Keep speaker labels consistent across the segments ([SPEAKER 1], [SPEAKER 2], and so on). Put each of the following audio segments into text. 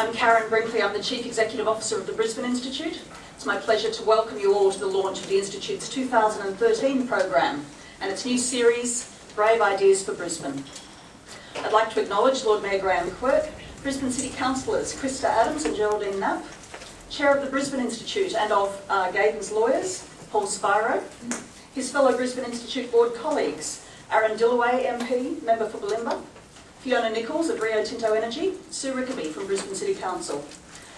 [SPEAKER 1] I'm Karyn Brinkley. I'm the Chief Executive Officer of the Brisbane Institute. It's my pleasure to welcome you all to the launch of the Institute's 2013 program and its new series, Brave Ideas for Brisbane. I'd like to acknowledge Lord Mayor Graham Quirk, Brisbane City Councillors Krista Adams and Geraldine Knapp, Chair of the Brisbane Institute and of Gaydon's lawyers, Paul Spiro, his fellow Brisbane Institute board colleagues, Aaron Dillaway MP, Member for Bulimba, Fiona Nichols of Rio Tinto Energy, Sue Rickaby from Brisbane City Council,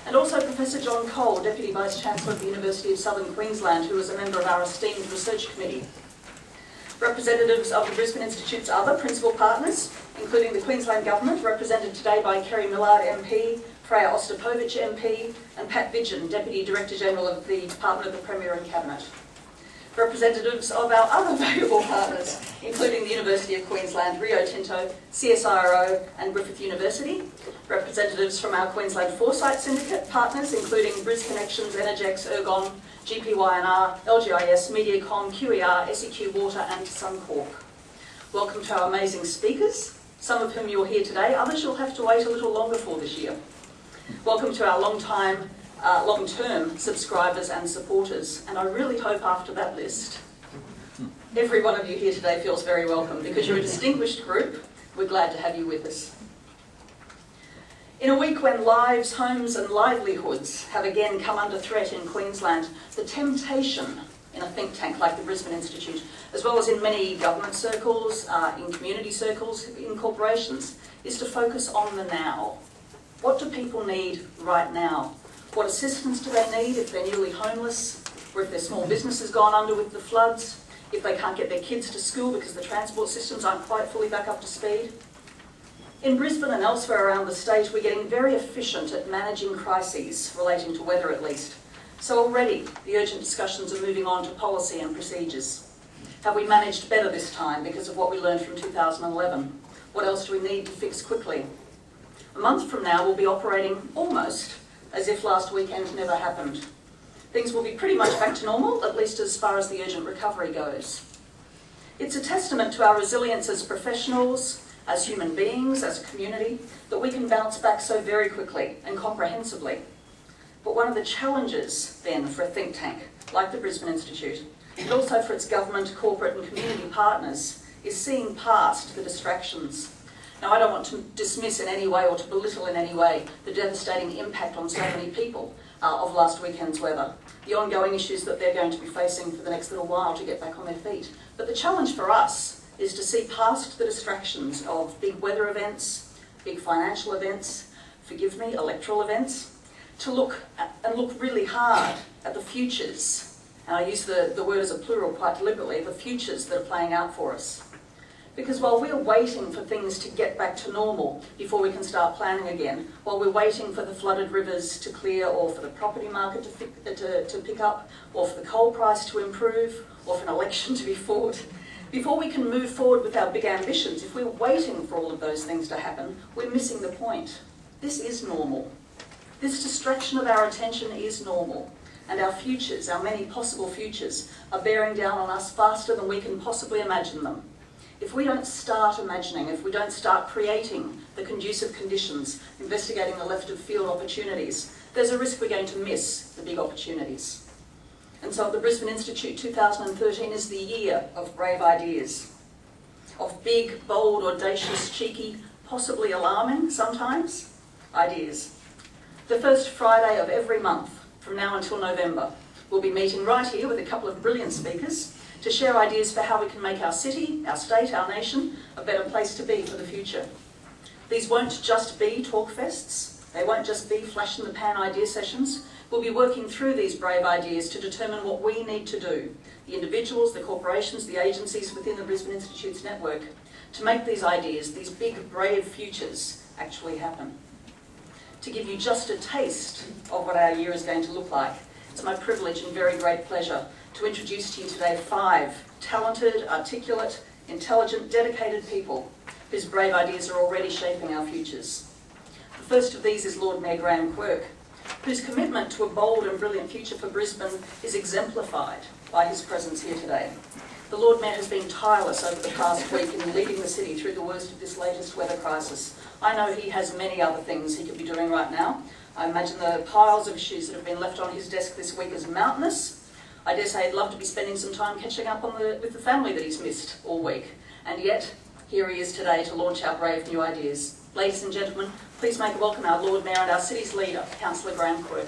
[SPEAKER 1] and also Professor John Cole, Deputy Vice-Chancellor of the University of Southern Queensland, who is a member of our esteemed research committee. Representatives of the Brisbane Institute's other principal partners, including the Queensland Government, represented today by Kerry Millard MP, Freya Ostapovich MP, and Pat Vidgen, Deputy Director General of the Department of the Premier and Cabinet. Representatives of our other valuable partners, including the University of Queensland, Rio Tinto, CSIRO and Griffith University. Representatives from our Queensland Foresight Syndicate partners, including Bris Connections, Energex, Ergon, GPYNR, LGIS, Mediacom, QER, SEQ Water and Suncorp. Welcome to our amazing speakers, some of whom you'll hear today, others you'll have to wait a little longer for this year. Welcome to our long-term subscribers and supporters, and I really hope after that list, every one of you here today feels very welcome because you're a distinguished group. We're glad to have you with us. In a week when lives, homes and livelihoods have again come under threat in Queensland, the temptation in a think tank like the Brisbane Institute, as well as in many government circles, in community circles, in corporations, is to focus on the now. What do people need right now? What assistance do they need if they're newly homeless, or if their small business has gone under with the floods, if they can't get their kids to school because the transport systems aren't quite fully back up to speed? In Brisbane and elsewhere around the state, we're getting very efficient at managing crises, relating to weather at least. So already, the urgent discussions are moving on to policy and procedures. Have we managed better this time because of what we learned from 2011? What else do we need to fix quickly? A month from now, we'll be operating almost as if last weekend never happened. Things will be pretty much back to normal, at least as far as the urgent recovery goes. It's a testament to our resilience as professionals, as human beings, as a community, that we can bounce back so very quickly and comprehensively. But one of the challenges, then, for a think tank like the Brisbane Institute, and also for its government, corporate and community partners, is seeing past the distractions. Now, I don't want to dismiss in any way or to belittle in any way the devastating impact on so many people of last weekend's weather, the ongoing issues that they're going to be facing for the next little while to get back on their feet. But the challenge for us is to see past the distractions of big weather events, big financial events, forgive me, electoral events, to look really hard at the futures, and I use the word as a plural quite deliberately, the futures that are playing out for us. Because while we're waiting for things to get back to normal before we can start planning again, while we're waiting for the flooded rivers to clear, or for the property market to pick up, or for the coal price to improve, or for an election to be fought, before we can move forward with our big ambitions, if we're waiting for all of those things to happen, we're missing the point. This is normal. This distraction of our attention is normal. And our futures, our many possible futures, are bearing down on us faster than we can possibly imagine them. If we don't start imagining, if we don't start creating the conducive conditions, investigating the left of field opportunities, there's a risk we're going to miss the big opportunities. And so at the Brisbane Institute, 2013 is the year of brave ideas, of big, bold, audacious, cheeky, possibly alarming sometimes, ideas. The first Friday of every month, from now until November, we'll be meeting right here with a couple of brilliant speakers to share ideas for how we can make our city, our state, our nation a better place to be for the future. These won't just be talk fests. They won't just be flash-in-the-pan idea sessions. We'll be working through these brave ideas to determine what we need to do, the individuals, the corporations, the agencies within the Brisbane Institute's network, to make these ideas, these big, brave futures, actually happen. To give you just a taste of what our year is going to look like, it's my privilege and very great pleasure to introduce to you today 5 talented, articulate, intelligent, dedicated people whose brave ideas are already shaping our futures. The first of these is Lord Mayor Graham Quirk, whose commitment to a bold and brilliant future for Brisbane is exemplified by his presence here today. The Lord Mayor has been tireless over the past week in leading the city through the worst of this latest weather crisis. I know he has many other things he could be doing right now. I imagine the piles of issues that have been left on his desk this week is mountainous. I dare say he'd love to be spending some time catching up with the family that he's missed all week. And yet, here he is today to launch our brave new ideas. Ladies and gentlemen, please make a welcome our Lord Mayor and our city's leader, Councillor Graham Quirk.